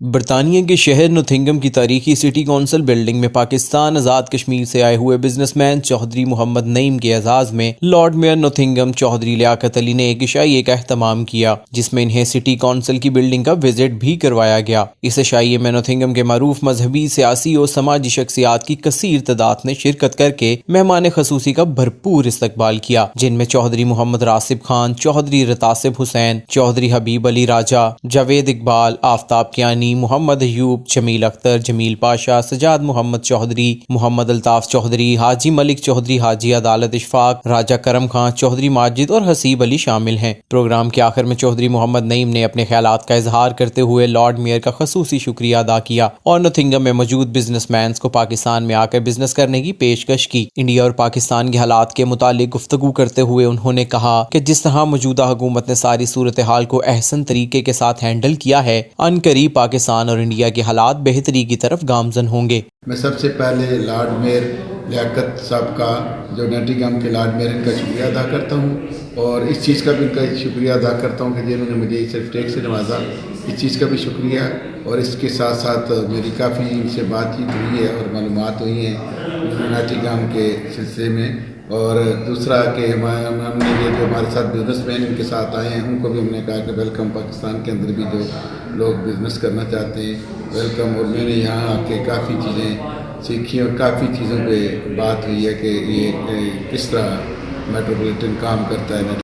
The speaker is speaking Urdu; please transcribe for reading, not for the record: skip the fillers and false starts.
برطانیہ کے شہر نوتھنگم کی تاریخی سٹی کونسل بلڈنگ میں پاکستان آزاد کشمیر سے آئے ہوئے بزنس مین چوہدری محمد نعیم کے اعزاز میں لارڈ میئر نوتھنگم چوہدری لیاقت علی نے ایک عشائیے کا اہتمام کیا، جس میں انہیں سٹی کونسل کی بلڈنگ کا وزٹ بھی کروایا گیا۔ اس عشائیے میں نوتھنگم کے معروف مذہبی، سیاسی اور سماجی شخصیات کی کثیر تعداد نے شرکت کر کے مہمان خصوصی کا بھرپور استقبال کیا، جن میں چوہدری محمد راسب خان، چوہدری رتاسب حسین، چوہدری حبیب علی راجہ، جاوید اقبال، آفتاب کیانی، محمد ایوب، جمیل اختر، جمیل پاشا، سجاد محمد چوہدری، محمد الطاف چوہدری، حاجی ملک چوہدری، حاجی عدالت اشفاق، راجہ کرم خان، چوہدری ماجد اور حسیب علی شامل ہیں۔ پروگرام کے آخر میں چوہدری محمد نعیم نے اپنے خیالات کا اظہار کرتے ہوئے لارڈ میئر کا خصوصی شکریہ ادا کیا اور نوتھنگم میں موجود بزنس مینز کو پاکستان میں آ کر بزنس کرنے کی پیشکش کی۔ انڈیا اور پاکستان کے حالات کے متعلق گفتگو کرتے ہوئے انہوں نے کہا کہ جس طرح موجودہ حکومت نے ساری صورتحال کو احسن طریقے کے ساتھ ہینڈل کیا ہے، عنقریب پاکستان اور انڈیا کے حالات بہتری کی طرف گامزن ہوں گے۔ میں سب سے پہلے لارڈ میئر لیاقت صاحب کا، جو نوٹنگھم کے لارڈ میئر، ان کا شکریہ ادا کرتا ہوں، اور اس چیز کا بھی ان کا شکریہ ادا کرتا ہوں کہ جنہوں نے مجھے صرف ٹیک سے نوازا، اس چیز کا بھی شکریہ۔ اور اس کے ساتھ ساتھ میری کافی ان سے بات چیت ہوئی ہے اور معلومات ہوئی ہیں نوٹنگھم کے سلسلے میں۔ اور دوسرا کہ ہم نے یہ جو ہمارے ساتھ بزنس مین ان کے ساتھ آئے ہیں، ان کو بھی ہم نے کہا کہ ویلکم، پاکستان کے اندر بھی جو لوگ بزنس کرنا چاہتے ہیں ویلکم۔ اور میں نے یہاں آ کے کافی چیزیں سیکھی اور کافی چیزوں پہ بات ہوئی ہے کہ یہ کس طرح میٹروپولیٹن کام کرتا ہے۔